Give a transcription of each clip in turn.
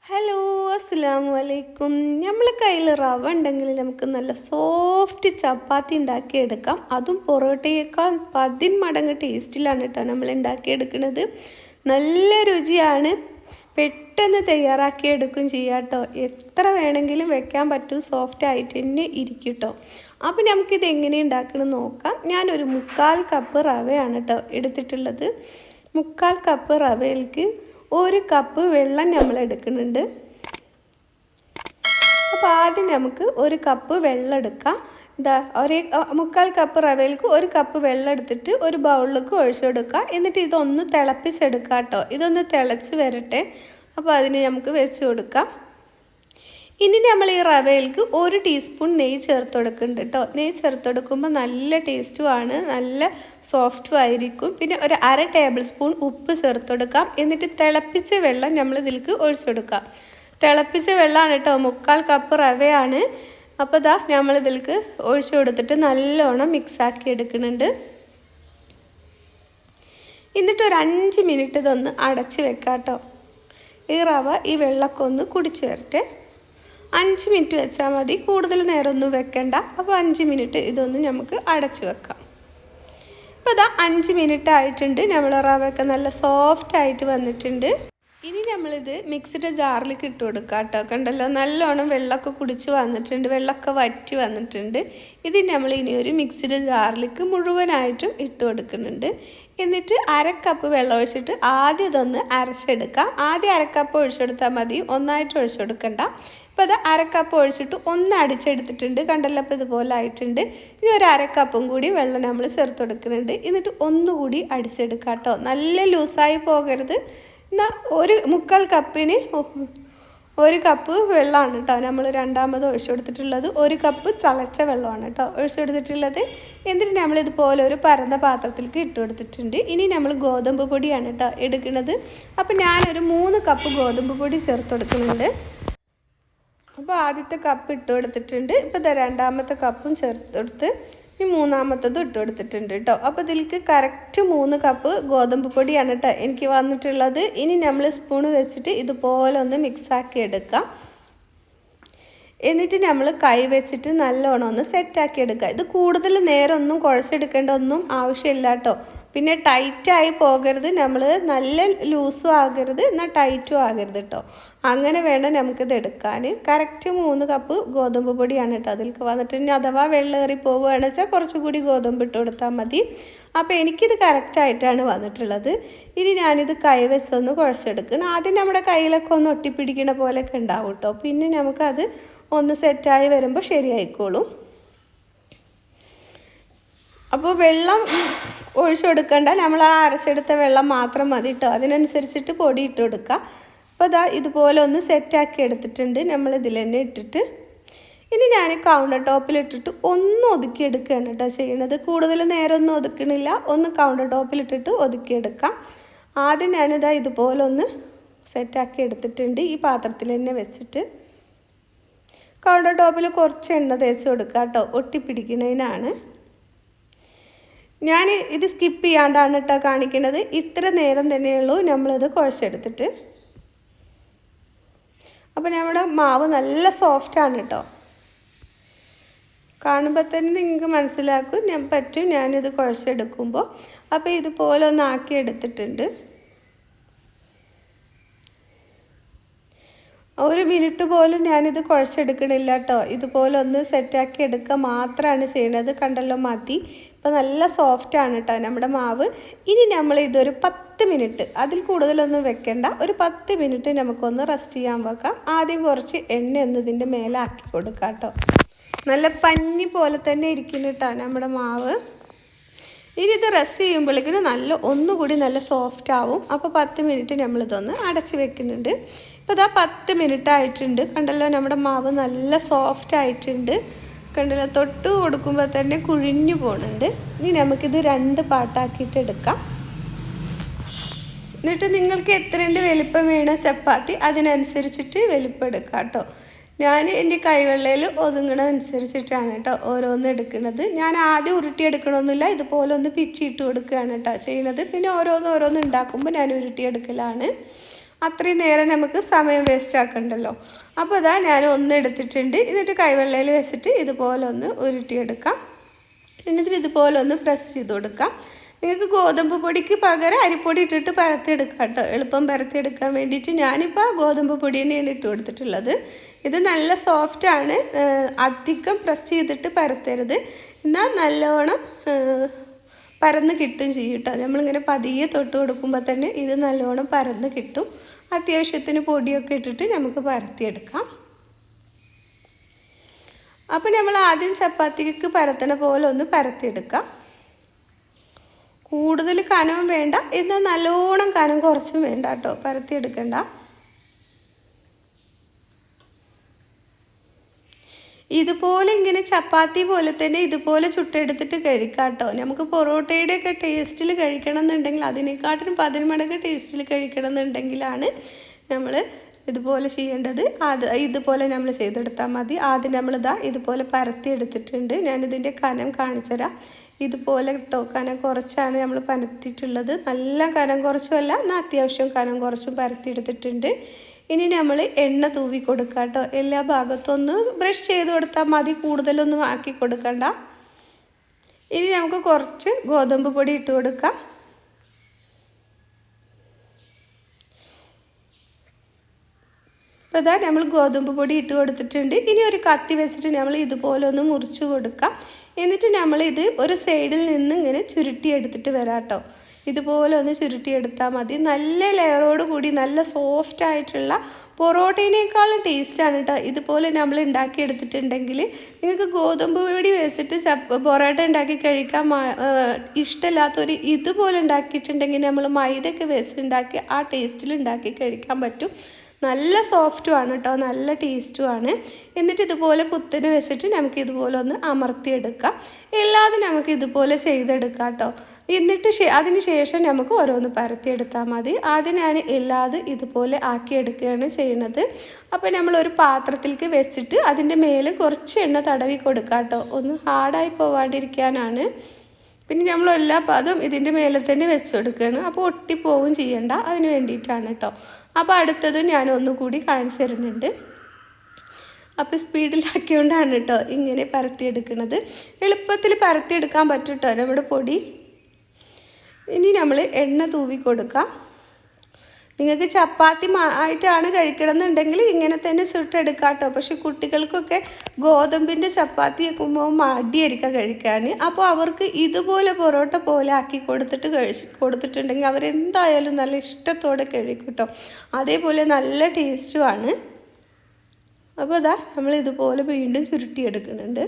Hello, അസ്സലാമു അലൈക്കും. നമ്മളെ കയ്യിൽ റവ ഉണ്ടെങ്കിൽ നമുക്ക് നല്ല സോഫ്റ്റ് ചപ്പാത്തി ഉണ്ടാക്കിയെടുക്കാം. അതും പൊറോട്ടയേക്കാൾ 10 മടങ്ങ് ടേസ്റ്റിലാണ് കേട്ടോ നമ്മൾ ഉണ്ടാക്കിയെടുക്കുന്നത്. നല്ല രുചിയാണ്, പെട്ടെന്ന് തയ്യാറാക്കിയെടുക്കും ചെയ്യാം കേട്ടോ. എത്ര വേണമെങ്കിലും വെക്കാൻ പറ്റും, സോഫ്റ്റ് ആയിട്ട് തന്നെ ഇരിക്കും കേട്ടോ. അപ്പോൾ നമുക്കിത് എങ്ങനെ ഉണ്ടാക്കണം നോക്കാം. ഞാനൊരു 3/4 കപ്പ് റവയാണ് കേട്ടോ എടുത്തിട്ടുള്ളത്. 3/4 കപ്പ് റവയിലേക്ക് 1 കപ്പ് വെള്ളം നമ്മൾ എടുക്കുന്നുണ്ട്. അപ്പോൾ ആദ്യം നമുക്ക് 1 കപ്പ് വെള്ളം എടുക്കാം. ഇതാ 3/4 കപ്പ് റവയിലേക്ക് 1 കപ്പ് വെള്ളം എടുത്തിട്ട് ഒരു ബൗളിലേക്ക് ഒഴിച്ചെടുക്കുക. എന്നിട്ട് ഇതൊന്ന് തിളപ്പിച്ചെടുക്കുക കേട്ടോ. ഇതൊന്ന് തിളച്ച് വരട്ടെ. അപ്പോൾ അതിന് നമുക്ക് വെച്ച് കൊടുക്കാം. ഇനി നമ്മൾ ഈ റവയിലേക്ക് 1 ടീസ്പൂൺ നെയ്യ് ചേർത്ത് കൊടുക്കുന്നുണ്ട് കേട്ടോ. നെയ്യ് ചേർത്ത് കൊടുക്കുമ്പോൾ നല്ല ടേസ്റ്റുമാണ്, നല്ല സോഫ്റ്റും ആയിരിക്കും. പിന്നെ ഒരു 1/2 ടേബിൾ സ്പൂൺ ഉപ്പ് ചേർത്ത് കൊടുക്കാം. എന്നിട്ട് തിളപ്പിച്ച വെള്ളം നമ്മൾ ഇതിലേക്ക് ഒഴിച്ചെടുക്കാം. തിളപ്പിച്ച വെള്ളമാണ് കേട്ടോ, 3/4 കപ്പ് റവയാണ്. അപ്പോൾ ഇതാ നമ്മൾ ഇതിലേക്ക് ഒഴിച്ചു കൊടുത്തിട്ട് നല്ലോണം മിക്സാക്കി എടുക്കുന്നുണ്ട്. എന്നിട്ട് ഒരു 5 മിനിറ്റ് ഇതൊന്ന് അടച്ച് വെക്കാം കേട്ടോ. ഈ റവ ഈ വെള്ളമൊക്കെ ഒന്ന് കുടിച്ച് വരട്ടെ. 5 മിനിറ്റ് വെച്ചാൽ മതി, കൂടുതൽ നേരമൊന്നും വെക്കണ്ട. അപ്പോൾ 5 മിനിറ്റ് ഇതൊന്ന് നമുക്ക് അടച്ച് വെക്കാം. അപ്പോൾ ഇതാ 5 മിനിറ്റ് ആയിട്ടുണ്ട്. നമ്മൾ റവയൊക്കെ നല്ല സോഫ്റ്റ് ആയിട്ട് വന്നിട്ടുണ്ട്. ഇനി നമ്മളിത് മിക്സിയുടെ ജാറിലേക്ക് ഇട്ട് കൊടുക്കാം കേട്ടോ. കണ്ടല്ലോ, നല്ലോണം വെള്ളമൊക്കെ കുടിച്ച് വന്നിട്ടുണ്ട്, വെള്ളമൊക്കെ വറ്റി വന്നിട്ടുണ്ട്. ഇത് നമ്മൾ ഇനി ഒരു മിക്സിയുടെ ജാറിലേക്ക് മുഴുവനായിട്ടും ഇട്ട് കൊടുക്കുന്നുണ്ട്. എന്നിട്ട് 1/2 കപ്പ് വെള്ളം ഒഴിച്ചിട്ട് ആദ്യം ഇതൊന്ന് അരച്ചെടുക്കാം. ആദ്യം 1/2 കപ്പ് ഒഴിച്ചെടുത്താൽ മതി, ഒന്നായിട്ട് ഒഴിച്ചെടുക്കണ്ട. ഇപ്പോൾ അത് 1/2 കപ്പ് ഒഴിച്ചിട്ട് ഒന്ന് അടിച്ചെടുത്തിട്ടുണ്ട്. കണ്ടല്ലോ, അപ്പോൾ ഇതുപോലെ ആയിട്ടുണ്ട്. ഇനി ഒരു 1/2 കപ്പും കൂടി വെള്ളം നമ്മൾ ചേർത്ത് കൊടുക്കുന്നുണ്ട്. എന്നിട്ട് ഒന്നുകൂടി അടിച്ചെടുക്കാം കേട്ടോ. നല്ല ലൂസായി പോകരുത്. എന്നാൽ 1/4 കപ്പിന് 1 കപ്പ് വെള്ളമാണ് കേട്ടോ നമ്മൾ രണ്ടാമത് ഒഴിച്ചു കൊടുത്തിട്ടുള്ളത്. 1 കപ്പ് തിളച്ച വെള്ളമാണ് കേട്ടോ ഒഴിച്ചു കൊടുത്തിട്ടുള്ളത്. എന്നിട്ട് നമ്മൾ ഇതുപോലെ ഒരു പരന്ന പാത്രത്തിലേക്ക് ഇട്ട് കൊടുത്തിട്ടുണ്ട്. ഇനി നമ്മൾ ഗോതമ്പ് പൊടിയാണ് കേട്ടോ എടുക്കുന്നത്. അപ്പോൾ ഞാനൊരു 3 കപ്പ് ഗോതമ്പ് പൊടി ചേർത്ത് കൊടുക്കുന്നുണ്ട്. അപ്പോൾ ആദ്യത്തെ കപ്പ് ഇട്ട് കൊടുത്തിട്ടുണ്ട്. ഇപ്പോൾ രണ്ടാമത്തെ കപ്പും ചേർത്ത് കൊടുത്ത് ഇനി മൂന്നാമത്തതും ഇട്ട് കൊടുത്തിട്ടുണ്ട് കേട്ടോ. അപ്പോൾ ഇതിലേക്ക് കറക്റ്റ് 3 കപ്പ് ഗോതമ്പ് പൊടിയാണ് കേട്ടോ എനിക്ക് വന്നിട്ടുള്ളത്. ഇനി നമ്മൾ സ്പൂൺ വെച്ചിട്ട് ഇതുപോലെ ഒന്ന് മിക്സാക്കി എടുക്കാം. എന്നിട്ട് നമ്മൾ കൈ വെച്ചിട്ട് നല്ലോണം ഒന്ന് സെറ്റാക്കി എടുക്കുക. ഇത് കൂടുതൽ നേരം ഒന്നും കുഴച്ചെടുക്കേണ്ട ഒന്നും ആവശ്യമില്ല കേട്ടോ. പിന്നെ ടൈറ്റായി പോകരുത്, നമ്മൾ നല്ല ലൂസും ആകരുത് എന്നാൽ ടൈറ്റും ആകരുത് കേട്ടോ. അങ്ങനെ വേണം നമുക്കിത് എടുക്കാൻ. കറക്റ്റ് 3 കപ്പ് ഗോതമ്പ് പൊടിയാണ് കേട്ടോ അതിലേക്ക് വന്നിട്ട്. ഇനി അഥവാ വെള്ളേറി പോവുകയാണെന്ന് വെച്ചാൽ കുറച്ചുകൂടി ഗോതമ്പ് ഇട്ട് കൊടുത്താൽ മതി. അപ്പോൾ എനിക്കിത് കറക്റ്റായിട്ടാണ് വന്നിട്ടുള്ളത്. ഇനി ഞാനിത് കൈ വെച്ചൊന്ന് കുഴച്ചെടുക്കണം. ആദ്യം നമ്മുടെ കയ്യിലൊക്കെ ഒന്ന് ഒട്ടിപ്പിടിക്കണ പോലെയൊക്കെ ഉണ്ടാവും കേട്ടോ. പിന്നെ നമുക്കത് ഒന്ന് സെറ്റായി വരുമ്പോൾ ശരിയായിക്കോളും. അപ്പോൾ വെള്ളം ഒഴിച്ചു കൊടുക്കണ്ട, നമ്മൾ ആ അരച്ചെടുത്ത വെള്ളം മാത്രം മതി കേട്ടോ. അതിനനുസരിച്ചിട്ട് പൊടി ഇട്ട് കൊടുക്കുക. അപ്പോൾ ഇതാ ഇതുപോലെ ഒന്ന് സെറ്റാക്കി എടുത്തിട്ടുണ്ട് നമ്മൾ ഇതിൽ തന്നെ ഇട്ടിട്ട്. ഇനി ഞാൻ കൗണ്ടർ ടോപ്പിലിട്ടിട്ട് ഒന്ന് ഒതുക്കിയെടുക്കുകയാണ് കേട്ടോ ചെയ്യണത്. കൂടുതൽ നേരം ഒന്നും ഒതുക്കണില്ല, ഒന്ന് കൗണ്ടർ ടോപ്പിലിട്ടിട്ട് ഒതുക്കിയെടുക്കാം. ആദ്യം ഞാനിതാ ഇതുപോലെ ഒന്ന് സെറ്റാക്കി എടുത്തിട്ടുണ്ട്. ഈ പാത്രത്തിൽ തന്നെ വെച്ചിട്ട് കൗണ്ടർ ടോപ്പിൽ കുറച്ച് എണ്ണ തേച്ച് കൊടുക്കുക കേട്ടോ, ഒട്ടിപ്പിടിക്കുന്നതിനാണ്. ഞാൻ ഇത് സ്കിപ്പ് ചെയ്യാണ്ടാണ് കേട്ടോ കാണിക്കുന്നത്. ഇത്ര നേരം തന്നെയുള്ളൂ നമ്മളിത് കുഴച്ചെടുത്തിട്ട്. അപ്പോൾ നമ്മുടെ മാവ് നല്ല സോഫ്റ്റാണ് കേട്ടോ. കാണുമ്പോൾ തന്നെ നിങ്ങൾക്ക് മനസ്സിലാക്കും പറ്റും ഞാനിത് കുഴച്ചെടുക്കുമ്പോൾ. അപ്പോൾ ഇതുപോലെ ഒന്ന് ആക്കി എടുത്തിട്ടുണ്ട്. 1 മിനിറ്റ് പോലും ഞാനിത് കുഴച്ചെടുക്കണില്ല കേട്ടോ. ഇതുപോലെ ഒന്ന് സെറ്റാക്കി എടുക്കുക മാത്രമാണ് ചെയ്യണത്. കണ്ടല്ലോ, മതി. ഇപ്പോൾ നല്ല സോഫ്റ്റാണ് കേട്ടോ നമ്മുടെ മാവ്. ഇനി നമ്മൾ ഇതൊരു 10 മിനിറ്റ്, അതിൽ കൂടുതലൊന്നും വെക്കണ്ട, ഒരു 10 മിനിറ്റ് നമുക്കൊന്ന് റെസ്റ്റ് ചെയ്യാൻ വെക്കാം. ആദ്യം കുറച്ച് എണ്ണ ഒന്ന് ഇതിൻ്റെ മേലെ ആക്കി കൊടുക്കാം കേട്ടോ. നല്ല പഞ്ഞി പോലെ തന്നെ ഇരിക്കുന്നു കേട്ടോ നമ്മുടെ മാവ്. ഇനി ഇത് റെസ്റ്റ് ചെയ്യുമ്പോഴേക്കും ഒന്നുകൂടി നല്ല സോഫ്റ്റ് ആവും. അപ്പോൾ 10 മിനിറ്റ് നമ്മളിതൊന്ന് അടച്ച് വെക്കുന്നുണ്ട്. ഇപ്പോൾ ഇതാ 10 മിനിറ്റ് ആയിട്ടുണ്ട്. കണ്ടല്ലോ, നമ്മുടെ മാവ് നല്ല സോഫ്റ്റ് ആയിട്ടുണ്ട്. കണ്ടല്ലോ, തൊട്ട് കൊടുക്കുമ്പോൾ തന്നെ കുഴിഞ്ഞു പോകുന്നുണ്ട്. ഇനി നമുക്കിത് 2 പാട്ടാക്കിയിട്ട് എടുക്കാം. എന്നിട്ട് നിങ്ങൾക്ക് എത്രയുണ്ട് വലിപ്പം വേണോ ചപ്പാത്തി അതിനനുസരിച്ചിട്ട് വലിപ്പം എടുക്കാം കേട്ടോ. ഞാൻ എൻ്റെ കൈവെള്ളയിൽ ഒതുങ്ങണതനുസരിച്ചിട്ടാണ് കേട്ടോ ഓരോന്ന് എടുക്കുന്നത്. ഞാൻ ആദ്യം ഉരുട്ടിയെടുക്കണമെന്നില്ല, ഇതുപോലെ ഒന്ന് പിച്ചിട്ട് കൊടുക്കുകയാണ് കേട്ടോ ചെയ്യുന്നത്. പിന്നെ ഓരോന്ന് ഉണ്ടാക്കുമ്പോൾ ഞാൻ ഉരുട്ടിയെടുക്കലാണ്. അത്രയും നേരം നമുക്ക് സമയം വേസ്റ്റ് ആക്കണ്ടല്ലോ. അപ്പോൾ ഇതാ ഞാൻ ഒന്ന് എടുത്തിട്ടുണ്ട്. എന്നിട്ട് കൈവെള്ളയിൽ വെച്ചിട്ട് ഇതുപോലെ ഒന്ന് ഉരുട്ടിയെടുക്കാം. എന്നിട്ട് ഇതുപോലെ ഒന്ന് പ്രസ് ചെയ്ത് കൊടുക്കാം. നിങ്ങൾക്ക് ഗോതമ്പ് പൊടിക്ക് പകരം അരിപ്പൊടി ഇട്ടിട്ട് പരത്തിയെടുക്കാം കേട്ടോ. എളുപ്പം പരത്തിയെടുക്കാൻ വേണ്ടിയിട്ട് ഞാനിപ്പോൾ ഗോതമ്പ് പൊടി തന്നെയാണ് ഇട്ട് കൊടുത്തിട്ടുള്ളത്. ഇത് നല്ല സോഫ്റ്റാണ്. അധികം പ്രസ് ചെയ്തിട്ട് പരത്തരുത്, എന്നാൽ നല്ലോണം പരന്ന് കിട്ടും ചെയ്യും കേട്ടോ. നമ്മളിങ്ങനെ പതിയെ തൊട്ട് കൊടുക്കുമ്പോൾ തന്നെ ഇത് നല്ലോണം പരന്ന് കിട്ടും. അത്യാവശ്യത്തിന് പൊടിയൊക്കെ ഇട്ടിട്ട് നമുക്ക് പരത്തിയെടുക്കാം. അപ്പോൾ നമ്മൾ ആദ്യം ചപ്പാത്തിക്ക് പരത്തണ പോലെ ഒന്ന് പരത്തിയെടുക്കാം. കൂടുതൽ കനവും വേണ്ട, എന്നാൽ നല്ലോണം കനം കുറച്ചും വേണ്ട കേട്ടോ. പരത്തിയെടുക്കണ്ട. ഇതുപോലെ ഇങ്ങനെ ചപ്പാത്തി പോലെ തന്നെ ഇതുപോലെ ചുട്ടെടുത്തിട്ട് കഴിക്കാം കേട്ടോ. നമുക്ക് പൊറോട്ടയുടെയൊക്കെ ടേസ്റ്റിൽ കഴിക്കണം എന്നുണ്ടെങ്കിൽ അതിനെക്കാട്ടിലും 10 മടങ്ങ് ടേസ്റ്റിൽ കഴിക്കണം എന്നുണ്ടെങ്കിലാണ് നമ്മൾ ഇതുപോലെ ചെയ്യേണ്ടത്. ഇതുപോലെ നമ്മൾ ചെയ്തെടുത്താൽ മതി. ആദ്യം നമ്മളിതാ ഇതുപോലെ പരത്തി എടുത്തിട്ടുണ്ട്. ഞാനിതിൻ്റെ കനം കാണിച്ചുതരാം. ഇതുപോലെ കേട്ടോ, കനം കുറച്ചാണ് നമ്മൾ പരത്തിയിട്ടുള്ളത്. നല്ല കനം കുറച്ചുമല്ല, എന്നാൽ അത്യാവശ്യം കനം കുറച്ചും പരത്തിയെടുത്തിട്ടുണ്ട്. ഇനി നമ്മൾ എണ്ണ തൂവി കൊടുക്കുക കേട്ടോ. എല്ലാ ഭാഗത്തും ഒന്ന് ബ്രഷ് ചെയ്ത് കൊടുത്താൽ മതി, കൂടുതലൊന്നും ആക്കി കൊടുക്കണ്ട. ഇനി നമുക്ക് കുറച്ച് ഗോതമ്പ് പൊടി ഇട്ട് കൊടുക്കാം. അപ്പോൾ ഇതാ നമ്മൾ ഗോതമ്പ് പൊടി ഇട്ട് കൊടുത്തിട്ടുണ്ട്. ഇനി ഒരു കത്തി വെച്ചിട്ട് നമ്മൾ ഇതുപോലെ ഒന്ന് മുറിച്ച് കൊടുക്കാം. എന്നിട്ട് നമ്മളിത് ഒരു സൈഡിൽ നിന്ന് ഇങ്ങനെ ചുരുട്ടിയെടുത്തിട്ട് വരാം കേട്ടോ. ഇതുപോലെ ഒന്ന് ചുരുട്ടിയെടുത്താൽ മതി. നല്ല ലെയറോട് കൂടി നല്ല സോഫ്റ്റ് ആയിട്ടുള്ള പൊറോട്ടേനേക്കാളും ടേസ്റ്റാണ് കേട്ടോ. ഇതുപോലെ നമ്മൾ ഉണ്ടാക്കിയെടുത്തിട്ടുണ്ടെങ്കിൽ നിങ്ങൾക്ക് ഗോതമ്പ് പൊടി വെച്ചിട്ട് പൊറോട്ട ഉണ്ടാക്കി കഴിക്കാൻ ഇഷ്ടമില്ലാത്തൊരു ഇതുപോലെ ഉണ്ടാക്കിയിട്ടുണ്ടെങ്കിൽ നമ്മൾ മൈദയൊക്കെ വെച്ചിട്ടുണ്ടാക്കി ആ ടേസ്റ്റിൽ ഉണ്ടാക്കി കഴിക്കാൻ പറ്റും. നല്ല സോഫ്റ്റുമാണ് കേട്ടോ, നല്ല ടേസ്റ്റുമാണ്. എന്നിട്ട് ഇതുപോലെ കുത്തിന് വെച്ചിട്ട് നമുക്ക് ഇതുപോലെ ഒന്ന് അമർത്തിയെടുക്കാം. എല്ലാതും നമുക്ക് ഇതുപോലെ ചെയ്തെടുക്കാം കേട്ടോ. എന്നിട്ട് അതിന് ശേഷം നമുക്ക് ഓരോന്ന് പരത്തിയെടുത്താൽ മതി. ആദ്യം ഞാൻ എല്ലാതും ഇതുപോലെ ആക്കിയെടുക്കുകയാണ് ചെയ്യുന്നത്. അപ്പോൾ നമ്മളൊരു പാത്രത്തിലേക്ക് വെച്ചിട്ട് അതിൻ്റെ മേലെ കുറച്ച് എണ്ണ തടവി കൊടുക്കാം കേട്ടോ. ഒന്ന് ഹാർഡായി പോവാണ്ടിരിക്കാനാണ്. പിന്നെ നമ്മൾ എല്ലാ പാദവും ഇതിൻ്റെ മേലെ തന്നെ വെച്ച് കൊടുക്കുകയാണ്. അപ്പോൾ ഒട്ടിപ്പോവും ചെയ്യണ്ട, അതിന് വേണ്ടിയിട്ടാണ് കേട്ടോ. അപ്പോൾ അടുത്തത് ഞാൻ ഒന്നുകൂടി കാണിച്ചു തരുന്നുണ്ട്. അപ്പോൾ സ്പീഡിലാക്കിയോണ്ടാണ് കേട്ടോ ഇങ്ങനെ പരത്തിയെടുക്കുന്നത്. എളുപ്പത്തിൽ പരത്തിയെടുക്കാൻ പറ്റും കേട്ടോ നമ്മുടെ പൊടി. ഇനി നമ്മൾ എണ്ണ തൂവി കൊടുക്കാം. നിങ്ങൾക്ക് ചപ്പാത്തി ആയിട്ടാണ് കഴിക്കണമെന്നുണ്ടെങ്കിൽ ഇങ്ങനെ തന്നെ ചുട്ടെടുക്കാം കേട്ടോ. പക്ഷെ കുട്ടികൾക്കൊക്കെ ഗോതമ്പിൻ്റെ ചപ്പാത്തി വെക്കുമ്പോൾ മടിയായിരിക്കാം കഴിക്കാൻ. അപ്പോൾ അവർക്ക് ഇതുപോലെ പൊറോട്ട പോലെ ആക്കി കൊടുത്തിട്ടുണ്ടെങ്കിൽ അവരെന്തായാലും നല്ല ഇഷ്ടത്തോടെ കഴിക്കും കേട്ടോ. അതേപോലെ നല്ല ടേസ്റ്റുമാണ്. അപ്പോൾ ഇതാ നമ്മൾ ഇതുപോലെ വീണ്ടും ചുരുട്ടിയെടുക്കുന്നുണ്ട്.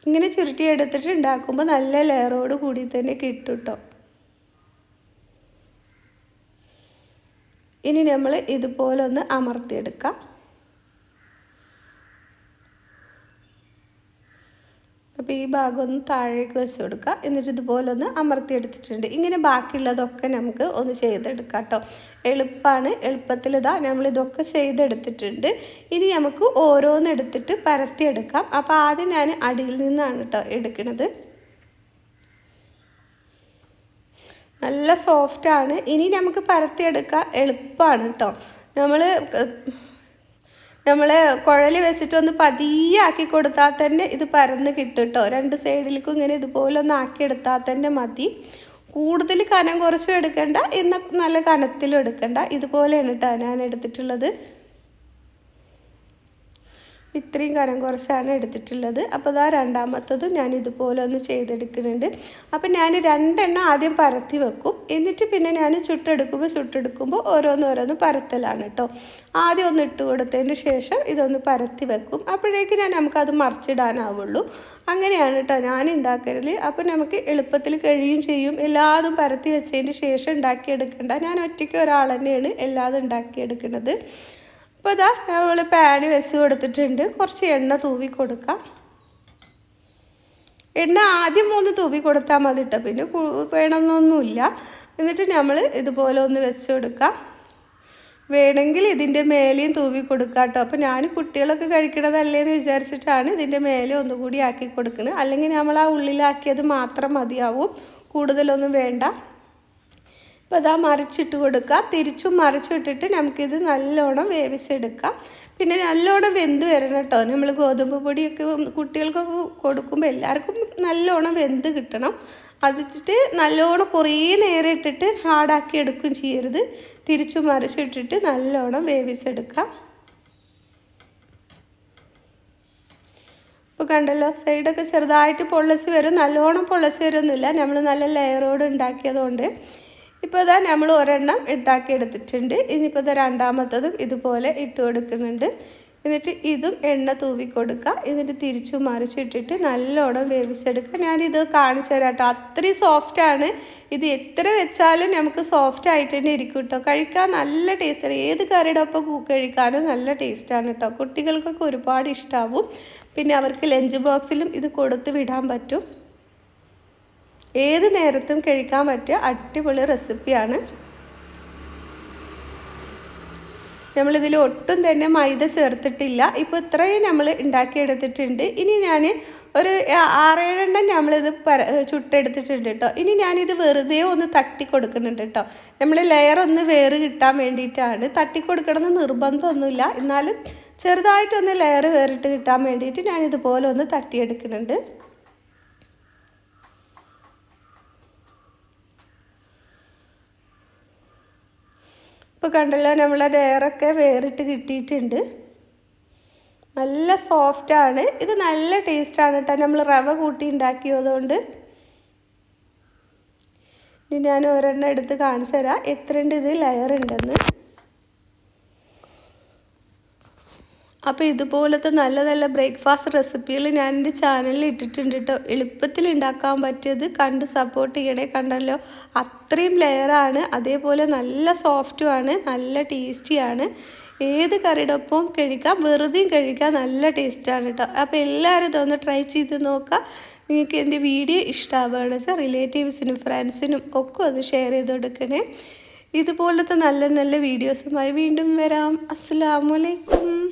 ഇങ്ങനെ ചുരുട്ടിയെടുത്തിട്ട് ഉണ്ടാക്കുമ്പോൾ നല്ല ലെയറോട് കൂടി തന്നെ കിട്ടും കേട്ടോ. ഇനി നമ്മൾ ഇതുപോലെ ഒന്ന് അമർത്തിയെടുക്കാം. അപ്പോൾ ഈ ഭാഗം ഒന്ന് താഴേക്ക് വെച്ച് കൊടുക്കുക. എന്നിട്ട് ഇതുപോലെ ഒന്ന് അമർത്തിയെടുത്തിട്ടുണ്ട്. ഇങ്ങനെ ബാക്കിയുള്ളതൊക്കെ നമുക്ക് ഒന്ന് ചെയ്തെടുക്കാം കേട്ടോ. എളുപ്പമാണ്. എളുപ്പത്തിൽ ഇതാ നമ്മളിതൊക്കെ ചെയ്തെടുത്തിട്ടുണ്ട്. ഇനി നമുക്ക് ഓരോന്നെടുത്തിട്ട് പരത്തിയെടുക്കാം. അപ്പോൾ ആദ്യം ഞാൻ അടിയിൽ നിന്നാണ് കേട്ടോ എടുക്കുന്നത്. നല്ല സോഫ്റ്റാണ്. ഇനി നമുക്ക് പരത്തിയെടുക്കാൻ എളുപ്പമാണ് കേട്ടോ. നമ്മൾ കുഴൽ വെച്ചിട്ടൊന്ന് പതിയെ ആക്കി കൊടുത്താൽ തന്നെ ഇത് പരന്ന് കിട്ടും കേട്ടോ. രണ്ട് സൈഡിലേക്കും ഇങ്ങനെ ഇതുപോലെ ഒന്ന് ആക്കിയെടുത്താൽ തന്നെ മതി. കൂടുതൽ കനം കുറച്ചും എടുക്കണ്ട, എന്നാൽ നല്ല കനത്തിലും എടുക്കണ്ട. ഇതുപോലെയാണ് കേട്ടോ ഞാൻ എടുത്തിട്ടുള്ളത്. ഇത്രയും കനം കുറച്ചാണ് എടുത്തിട്ടുള്ളത്. അപ്പോൾ ഇതാ രണ്ടാമത്തതും ഞാൻ ഇതുപോലെ ഒന്ന് ചെയ്തെടുക്കുന്നുണ്ട്. അപ്പോൾ ഞാൻ 2 എണ്ണം ആദ്യം പരത്തി വെക്കും. എന്നിട്ട് പിന്നെ ഞാൻ ചുട്ടെടുക്കുമ്പോൾ ഓരോന്നോരോന്ന് പരത്തലാണ് കേട്ടോ. ആദ്യം ഒന്ന് ഇട്ട് കൊടുത്തതിന് ശേഷം ഇതൊന്ന് പരത്തി വെക്കും. അപ്പോഴേക്കും നമുക്കത് മറിച്ചിടാനാവുള്ളൂ. അങ്ങനെയാണ് കേട്ടോ ഞാൻ ഉണ്ടാക്കല്. അപ്പോൾ നമുക്ക് എളുപ്പത്തിൽ കഴിയും ചെയ്യും. എല്ലാതും പരത്തി വെച്ചതിന് ശേഷം ഉണ്ടാക്കിയെടുക്കണ്ട. ഞാൻ ഒറ്റയ്ക്ക് ഒരാൾ തന്നെയാണ് എല്ലാതും ഉണ്ടാക്കിയെടുക്കുന്നത്. അപ്പോൾ ഇതാ നമ്മൾ പാന് വെച്ച് കൊടുത്തിട്ടുണ്ട്. കുറച്ച് എണ്ണ തൂവി കൊടുക്കാം. എണ്ണ ആദ്യം ഒന്ന് തൂവി കൊടുത്താൽ മതി കേട്ടോ, പിന്നെ വേണമെന്നൊന്നുമില്ല. എന്നിട്ട് നമ്മൾ ഇതുപോലെ ഒന്ന് വെച്ച് കൊടുക്കാം. വേണമെങ്കിൽ ഇതിൻ്റെ മേലെയും തൂവി കൊടുക്കാം കേട്ടോ. അപ്പോൾ ഞാൻ കുട്ടികളൊക്കെ കഴിക്കണതല്ലേന്ന് വിചാരിച്ചിട്ടാണ് ഇതിൻ്റെ മേലെ ഒന്നുകൂടി ആക്കി കൊടുക്കുന്നത്. അല്ലെങ്കിൽ നമ്മൾ ആ ഉള്ളിലാക്കിയത് മാത്രം മതിയാവും, കൂടുതലൊന്നും വേണ്ട. അപ്പോൾ അതാ മറിച്ചിട്ട് കൊടുക്കുക. തിരിച്ചും മറിച്ചിട്ടിട്ട് നമുക്കിത് നല്ലോണം വേവിച്ചെടുക്കാം. പിന്നെ നല്ലോണം വെന്ത് വരണം കേട്ടോ. നമ്മൾ ഗോതമ്പ് പൊടിയൊക്കെ കുട്ടികൾക്കൊക്കെ കൊടുക്കുമ്പോൾ എല്ലാവർക്കും നല്ലോണം വെന്ത് കിട്ടണം. അതിട്ട് നല്ലോണം കുറേ നേരം ഇട്ടിട്ട് ഹാർഡാക്കി എടുക്കുകയും ചെയ്യരുത്. തിരിച്ചു മറിച്ചിട്ടിട്ട് നല്ലോണം വേവിച്ചെടുക്കാം. ഇപ്പോൾ കണ്ടല്ലോ, സൈഡൊക്കെ ചെറുതായിട്ട് പൊള്ളച്ച് വരും. നല്ലോണം പൊള്ളച്ച് വരുന്നില്ല, നമ്മൾ നല്ല ലെയറോട് ഉണ്ടാക്കിയതുകൊണ്ട്. ഇപ്പോൾ ഇതാ നമ്മൾ ഒരെണ്ണം ഉണ്ടാക്കി എടുത്തിട്ടുണ്ട്. ഇനിയിപ്പോൾ ഇതാ രണ്ടാമത്തതും ഇതുപോലെ ഇട്ട് കൊടുക്കുന്നുണ്ട്. എന്നിട്ട് ഇതും എണ്ണ തൂവി കൊടുക്കുക. എന്നിട്ട് തിരിച്ചു മറിച്ചിട്ടിട്ട് നല്ലോണം വേവിച്ചെടുക്കുക. ഞാനിത് കാണിച്ചു തരാം കേട്ടോ. അത്രയും സോഫ്റ്റാണ് ഇത്. എത്ര വെച്ചാലും നമുക്ക് സോഫ്റ്റ് ആയിട്ട് തന്നെ ഇരിക്കും കേട്ടോ. കഴിക്കാൻ നല്ല ടേസ്റ്റാണ്. ഏത് കറിയുടെ ഒപ്പം കഴിക്കാനും നല്ല ടേസ്റ്റാണ് കേട്ടോ. കുട്ടികൾക്കൊക്കെ ഒരുപാട് ഇഷ്ടമാവും. പിന്നെ അവർക്ക് ലഞ്ച് ബോക്സിലും ഇത് കൊടുത്ത് വിടാൻ പറ്റും. ഏത് നേരത്തും കഴിക്കാൻ പറ്റിയ അടിപൊളി റെസിപ്പിയാണ്. നമ്മളിതിൽ ഒട്ടും തന്നെ മൈദ ചേർത്തിട്ടില്ല. ഇപ്പോൾ ഇത്രയും നമ്മൾ ഉണ്ടാക്കിയെടുത്തിട്ടുണ്ട്. ഇനി ഞാൻ ഒരു 6-7 എണ്ണം നമ്മളിത് ചുട്ടെടുത്തിട്ടുണ്ട് കേട്ടോ. ഇനി ഞാനിത് വെറുതെ ഒന്ന് തട്ടി കൊടുക്കുന്നുണ്ട് കേട്ടോ. നമ്മൾ ലെയർ ഒന്ന് വേറ് കിട്ടാൻ വേണ്ടിയിട്ടാണ്. തട്ടി കൊടുക്കണമെന്ന് നിർബന്ധമൊന്നുമില്ല, എന്നാലും ചെറുതായിട്ടൊന്ന് ലെയർ വേറിട്ട് കിട്ടാൻ വേണ്ടിയിട്ട് ഞാനിതുപോലെ ഒന്ന് തട്ടിയെടുക്കുന്നുണ്ട്. ഇപ്പോൾ കണ്ടല്ലോ, നമ്മളെ ലെയറൊക്കെ വേറിട്ട് കിട്ടിയിട്ടുണ്ട്. നല്ല സോഫ്റ്റാണ് ഇത്. നല്ല ടേസ്റ്റാണ് കേട്ടോ. നമ്മൾ റവ കൂട്ടി ഉണ്ടാക്കിയതുകൊണ്ട്. ഇനി ഞാൻ ഒരെണ്ണം എടുത്ത് കാണിച്ചു തരാം എത്രയുണ്ട് ഇത് ലെയർ ഉണ്ടെന്ന്. അപ്പോൾ ഇതുപോലത്തെ നല്ല നല്ല ബ്രേക്ക്ഫാസ്റ്റ് റെസിപ്പികൾ ഞാൻ എൻ്റെ ചാനലിൽ ഇട്ടിട്ടുണ്ട് കേട്ടോ. എളുപ്പത്തിൽ ഉണ്ടാക്കാൻ പറ്റിയത് കണ്ട് സപ്പോർട്ട് ചെയ്യണേ. കണ്ടല്ലോ, അത്രയും ലെയറാണ്. അതേപോലെ നല്ല സോഫ്റ്റുമാണ്, നല്ല ടേസ്റ്റിയാണ്. ഏത് കറിയുടെ ഒപ്പം കഴിക്കാം, വെറുതെയും കഴിക്കാം. നല്ല ടേസ്റ്റാണ് കേട്ടോ. അപ്പോൾ എല്ലാവരും ഇതൊന്ന് ട്രൈ ചെയ്ത് നോക്കുക. നിങ്ങൾക്ക് എൻ്റെ വീഡിയോ ഇഷ്ടമാവുകയാണെന്ന് വെച്ചാൽ റിലേറ്റീവ്സിനും ഫ്രണ്ട്സിനും ഒക്കെ ഒന്ന് ഷെയർ ചെയ്ത് കൊടുക്കണേ. ഇതുപോലത്തെ നല്ല നല്ല വീഡിയോസുമായി വീണ്ടും വരാം. അസ്സലാമു അലൈക്കും.